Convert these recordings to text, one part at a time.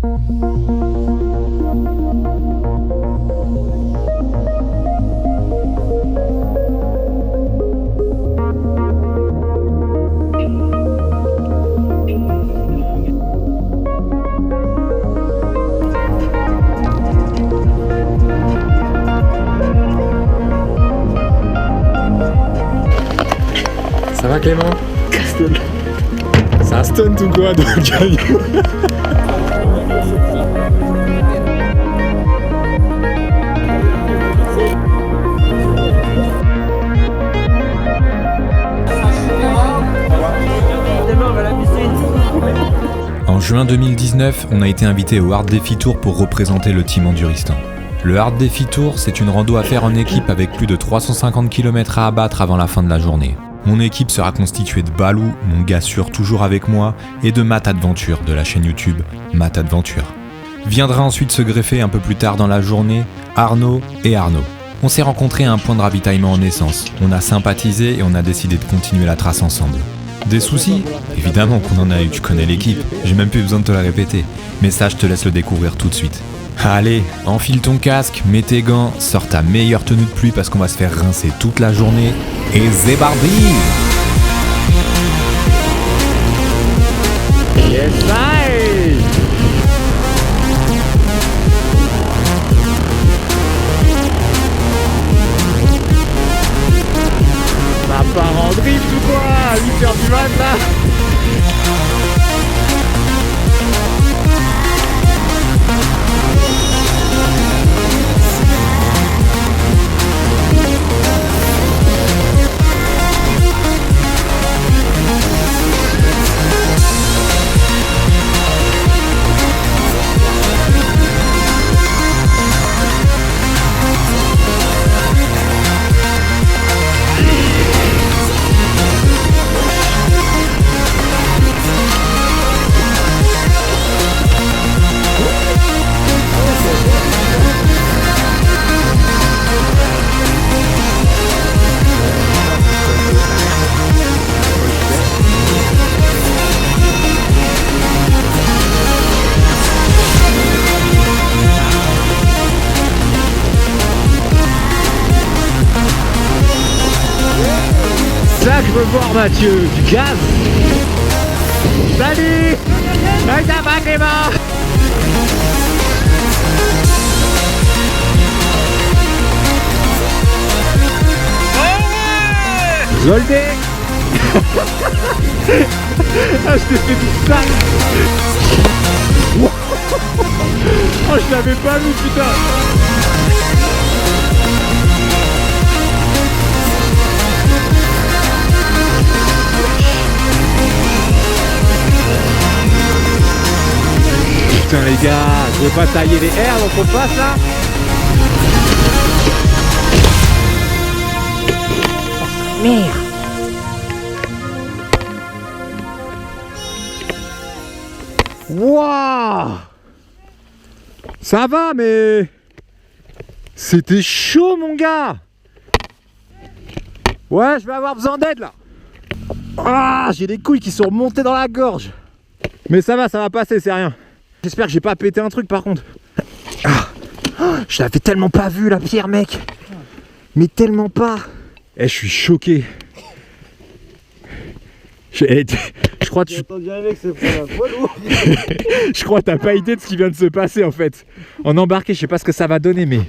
Ça va Clément? Caston. Ça stunt ou quoi dans le caillou? En juin 2019, on a été invité au Hard Défi Tour pour représenter le team Enduristan. Le Hard Défi Tour, c'est une rando à faire en équipe avec plus de 350 km à abattre avant la fin de la journée. Mon équipe sera constituée de Balou, mon gars sûr toujours avec moi, et de Matt Adventure de la chaîne YouTube Matt Adventure. Viendra ensuite se greffer un peu plus tard dans la journée Arnaud et Arnaud. On s'est rencontrés à un point de ravitaillement en essence. On a sympathisé et on a décidé de continuer la trace ensemble. Des soucis? Évidemment qu'on en a eu, tu connais l'équipe, j'ai même plus besoin de te la répéter. Mais ça, je te laisse le découvrir tout de suite. Allez, enfile ton casque, mets tes gants, sors ta meilleure tenue de pluie parce qu'on va se faire rincer toute la journée. Et zébardi! Yes, I! Ça part en drift ou quoi? À 8h du mat là? Ça que je veux voir Mathieu, du gaz. Salut. Comment ça va Clément? Zoldé. Ah, je t'ai fait du sac. Oh, je l'avais pas vu, putain. Putain les gars, je veux pas tailler les herbes, donc on passe là. Oh, merde. Wouah. Ça va mais... C'était chaud mon gars. Ouais, je vais avoir besoin d'aide là. Ah, j'ai des couilles qui sont remontées dans la gorge. Mais ça va passer, c'est rien. J'espère que j'ai pas pété un truc par contre. Ah, je l'avais tellement pas vu la pierre mec. Mais tellement pas. Eh, je suis choqué. Je crois que je crois que t'as pas idée de ce qui vient de se passer en fait. En embarqué, je sais pas ce que ça va donner mais...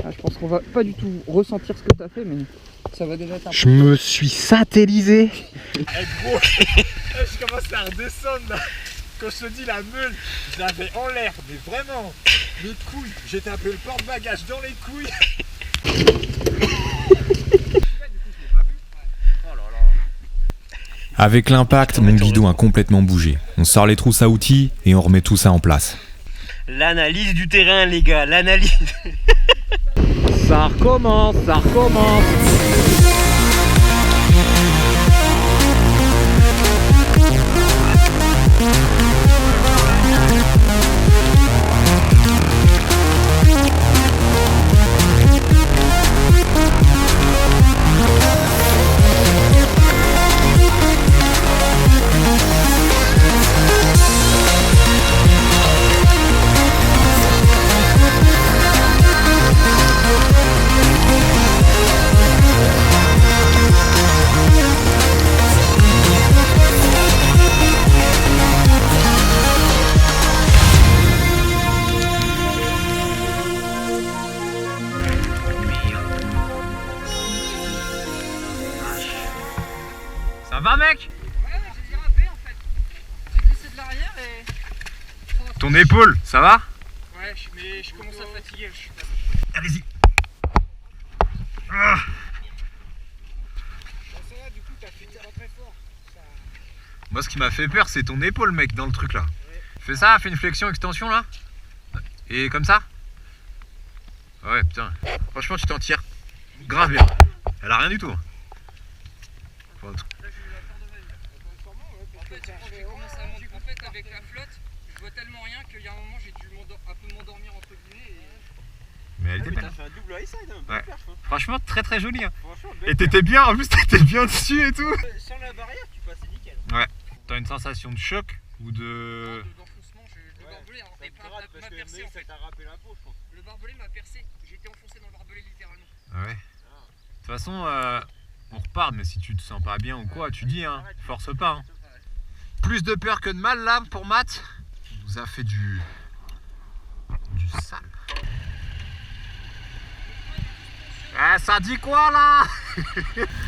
Ah, je pense qu'on va pas du tout ressentir ce que t'as fait mais ça va déjà être... Je me suis satellisé. Eh gros, je commence à redescendre là. Quand je te dis la meule, je l'avais en l'air, mais vraiment, les couilles, j'ai tapé le porte-bagages dans les couilles. Avec l'impact, mon guidon a complètement bougé. On sort les trousses à outils et on remet tout ça en place. L'analyse du terrain les gars, l'analyse. Ça recommence, ça recommence. mais... Ton épaule, ça va? Ouais, mais je commence à fatiguer. Allez-y. Ça va, du coup, t'as fait très fort. Moi, ce qui m'a fait peur, c'est ton épaule, mec, dans le truc là. Fais ça, fais une flexion, extension là. Et comme ça. Ouais, putain. Franchement, tu t'en tires grave bien. Elle a rien du tout. En fait, avec la flotte, je vois tellement rien qu'il y a un moment, j'ai dû un peu m'endormir entre guillemets. Mais elle était T'as belle. fait un double high side, hein, Ouais. perf, hein. Franchement, très très jolie. Hein. Franchement, Et t'étais bien, en plus, t'étais bien dessus et tout. sans la barrière, tu passais nickel. T'as une sensation de choc ou de. D'enfoncement, le barbelé Ça m'a percé en fait. t'a râpé la peau, je pense. Le barbelé m'a percé, j'ai été enfoncé dans le barbelé littéralement. Ah ouais. De toute façon, on repart, mais si tu te sens pas bien ou quoi, tu dis, hein, force pas. Hein. Plus de peur que de mal là pour Matt. Il nous a fait du sale. Ah, ça dit quoi là?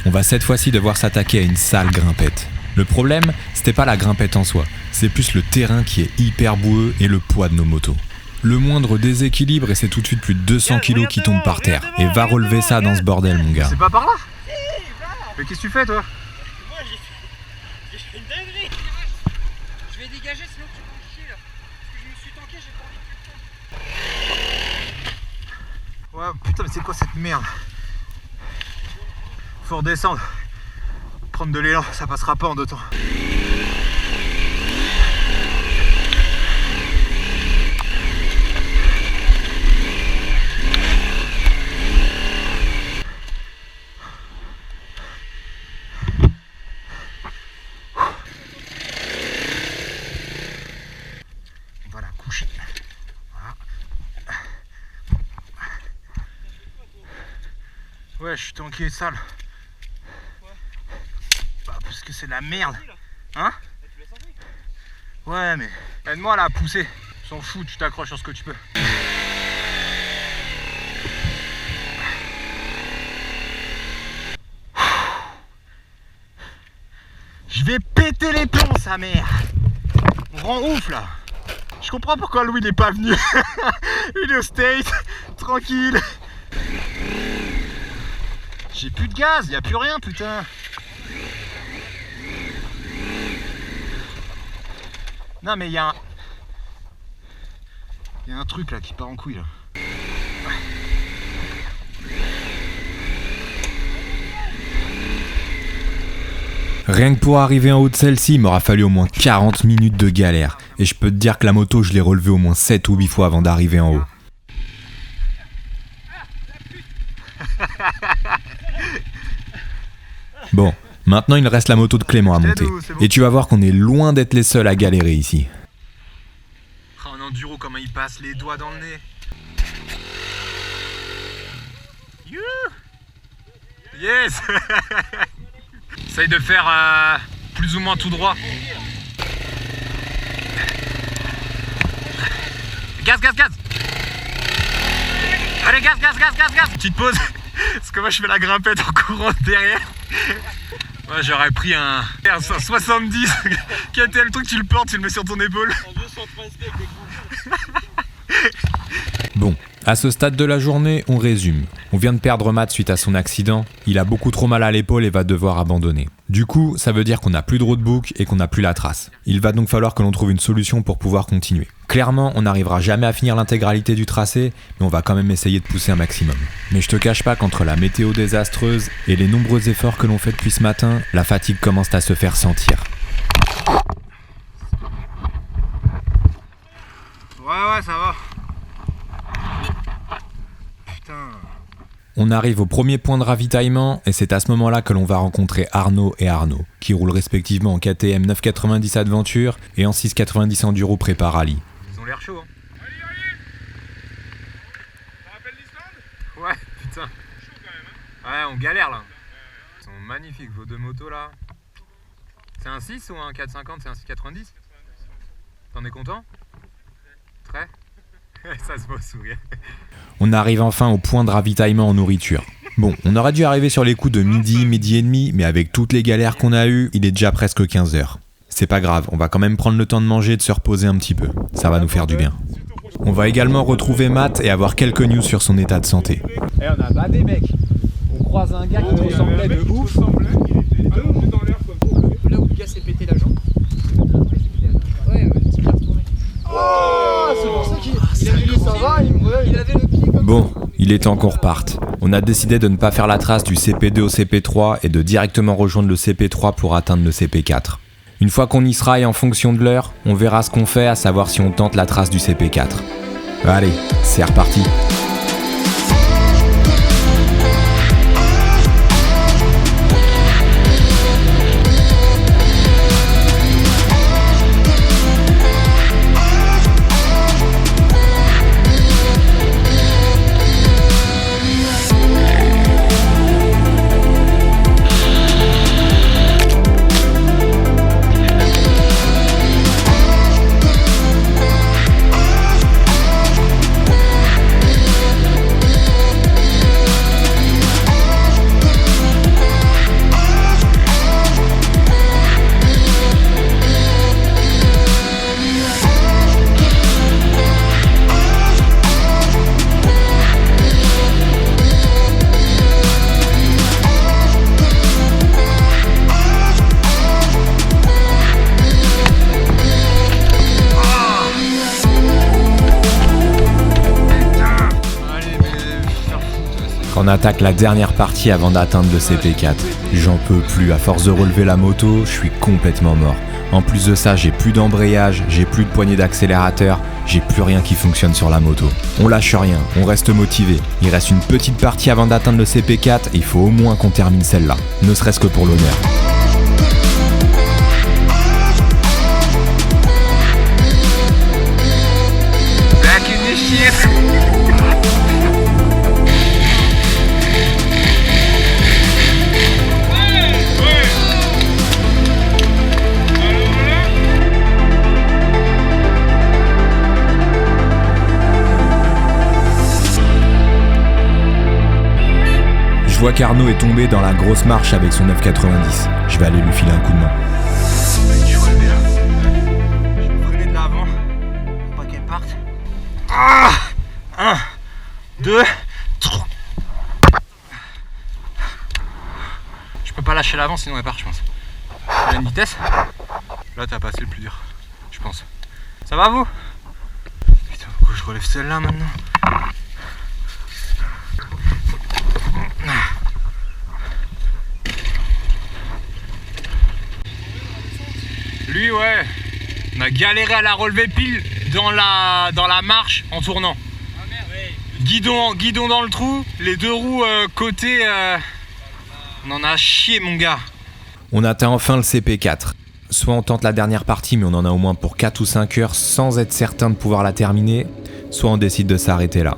On va cette fois-ci devoir s'attaquer à une sale grimpette. Le problème, c'était pas la grimpette en soi, c'est plus le terrain qui est hyper boueux et le poids de nos motos. Le moindre déséquilibre et c'est tout de suite plus de 200 kilos qui tombent par terre. Et va relever ça dans ce bordel, mon gars. C'est pas par là? Mais qu'est-ce que tu fais toi? Moi, j'ai fait une dinguerie. Je vais dégager sinon tu vas en chier là. Parce que je me suis tanké, j'ai pas envie de le Ouais, putain, mais c'est quoi cette merde? Faut redescendre. Prendre de l'élan, ça passera pas en 2 temps. On va la coucher. Voilà. Ouais, je suis tanké sale. Bah, parce que c'est de la merde. Hein? Ouais, mais aide-moi là à pousser. S'en fout, tu t'accroches sur ce que tu peux. Je vais péter les plombs, sa mère. On rend ouf là. Je comprends pourquoi Louis n'est pas venu. Il est au State, tranquille. J'ai plus de gaz, y a plus rien, putain. Non mais y a un truc là qui part en couille là. Rien que pour arriver en haut de celle-ci, il m'aura fallu au moins 40 minutes de galère. Et je peux te dire que la moto, je l'ai relevée au moins 7 ou 8 fois avant d'arriver en haut. Bon, maintenant il reste la moto de Clément à monter. Et tu vas voir qu'on est loin d'être les seuls à galérer ici. En enduro, comment il passe les doigts dans le nez. Yes. Essaye de faire plus ou moins tout droit. Gaz, gaz, gaz. Allez, gaz, gaz, gaz, gaz, gaz. Petite pause, parce que moi je fais la grimpette en courant derrière. Moi j'aurais pris un 70. Quel était le truc, tu le portes, tu le mets sur ton épaule. En 230 avec des coups. Bon, à ce stade de la journée, on résume. On vient de perdre Matt suite à son accident, il a beaucoup trop mal à l'épaule et va devoir abandonner. Du coup, ça veut dire qu'on n'a plus de roadbook et qu'on n'a plus la trace. Il va donc falloir que l'on trouve une solution pour pouvoir continuer. Clairement, on n'arrivera jamais à finir l'intégralité du tracé, mais on va quand même essayer de pousser un maximum. Mais je te cache pas qu'entre la météo désastreuse et les nombreux efforts que l'on fait depuis ce matin, la fatigue commence à se faire sentir. Ouais, ça va. Putain. On arrive au premier point de ravitaillement et c'est à ce moment-là que l'on va rencontrer Arnaud et Arnaud, qui roulent respectivement en KTM 990 Adventure et en 690 Enduro Prépa Rally. Ils ont l'air chauds, hein. Ça rappelle l'Islande? Ouais, putain. Chaud quand même, hein. Ouais, on galère là. Ils sont magnifiques vos deux motos là. C'est un 6 ou un 450? C'est un 690? T'en es content? Très? Ça se voit au sourire. On arrive enfin au point de ravitaillement en nourriture. Bon, on aurait dû arriver sur les coups de midi et demi, mais avec toutes les galères qu'on a eues, il est déjà presque 15h. C'est pas grave, on va quand même prendre le temps de manger et de se reposer un petit peu. Ça va nous faire du bien. On va également retrouver Matt et avoir quelques news sur son état de santé. Eh, on a badé, mec. On croise un gars qui te ressemblait de ouf. Là où le gars s'est pété la jambe. Ouais, c'est bien retourné. Oh, c'est pour ça qu'il avait dit ça va, il avait le pied comme Bon, il est temps qu'on reparte. On a décidé de ne pas faire la trace du CP2 au CP3 et de directement rejoindre le CP3 pour atteindre le CP4. Une fois qu'on y sera et en fonction de l'heure, on verra ce qu'on fait, à savoir si on tente la trace du CP4. Allez, c'est reparti. On attaque la dernière partie avant d'atteindre le CP4. J'en peux plus, à force de relever la moto, je suis complètement mort. En plus de ça, j'ai plus d'embrayage, j'ai plus de poignée d'accélérateur, j'ai plus rien qui fonctionne sur la moto. On lâche rien, on reste motivé. Il reste une petite partie avant d'atteindre le CP4 et il faut au moins qu'on termine celle-là, ne serait-ce que pour l'honneur. Back in this shit. Je vois qu'Arnaud est tombé dans la grosse marche avec son 990. Je vais aller lui filer un coup de main. Je prenais de l'avant pour pas qu'elle parte. Ah 1, 2, 3. Je peux pas lâcher l'avant sinon elle part, je pense. Elle a une vitesse. Là t'as passé le plus dur, je pense. Ça va vous? Putain, pourquoi je relève celle-là maintenant? Lui ouais, on a galéré à la relever pile dans la marche en tournant. Ah merde, ouais. Guidon dans le trou, les deux roues côté, on en a chié mon gars. On atteint enfin le CP4. Soit on tente la dernière partie mais on en a au moins pour 4 ou 5 heures sans être certain de pouvoir la terminer, soit on décide de s'arrêter là.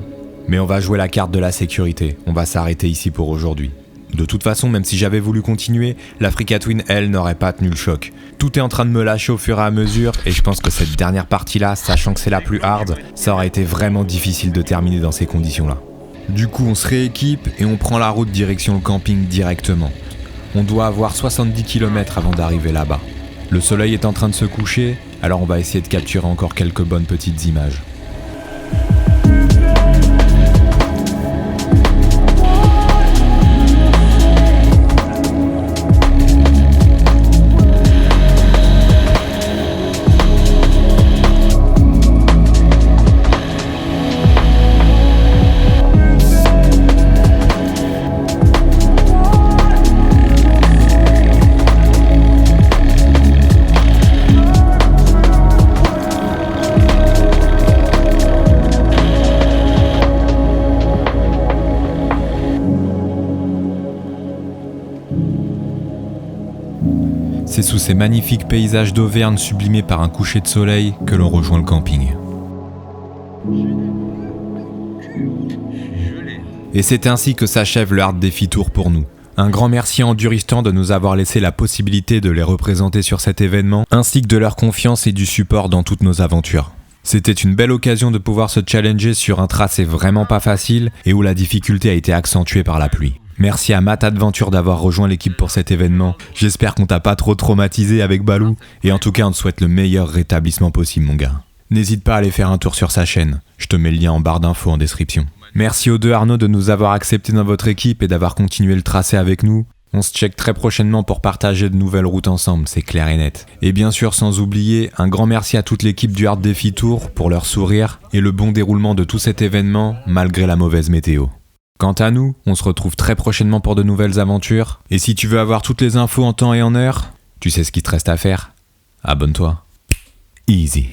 Mais on va jouer la carte de la sécurité, on va s'arrêter ici pour aujourd'hui. De toute façon, même si j'avais voulu continuer, l'Africa Twin, elle, n'aurait pas tenu le choc. Tout est en train de me lâcher au fur et à mesure, et je pense que cette dernière partie-là, sachant que c'est la plus hard, ça aurait été vraiment difficile de terminer dans ces conditions-là. Du coup, on se rééquipe et on prend la route direction le camping directement. On doit avoir 70 km avant d'arriver là-bas. Le soleil est en train de se coucher, alors on va essayer de capturer encore quelques bonnes petites images. C'est sous ces magnifiques paysages d'Auvergne sublimés par un coucher de soleil que l'on rejoint le camping. Et c'est ainsi que s'achève le Hard Défi Tour pour nous. Un grand merci à Enduristan de nous avoir laissé la possibilité de les représenter sur cet événement, ainsi que de leur confiance et du support dans toutes nos aventures. C'était une belle occasion de pouvoir se challenger sur un tracé vraiment pas facile et où la difficulté a été accentuée par la pluie. Merci à Matt Adventure d'avoir rejoint l'équipe pour cet événement. J'espère qu'on t'a pas trop traumatisé avec Balou. Et en tout cas, on te souhaite le meilleur rétablissement possible, mon gars. N'hésite pas à aller faire un tour sur sa chaîne. Je te mets le lien en barre d'infos en description. Merci aux deux Arnaud de nous avoir acceptés dans votre équipe et d'avoir continué le tracé avec nous. On se check très prochainement pour partager de nouvelles routes ensemble, c'est clair et net. Et bien sûr, sans oublier, un grand merci à toute l'équipe du Hard Défi Tour pour leur sourire et le bon déroulement de tout cet événement, malgré la mauvaise météo. Quant à nous, on se retrouve très prochainement pour de nouvelles aventures. Et si tu veux avoir toutes les infos en temps et en heure, tu sais ce qu'il te reste à faire. Abonne-toi. Easy.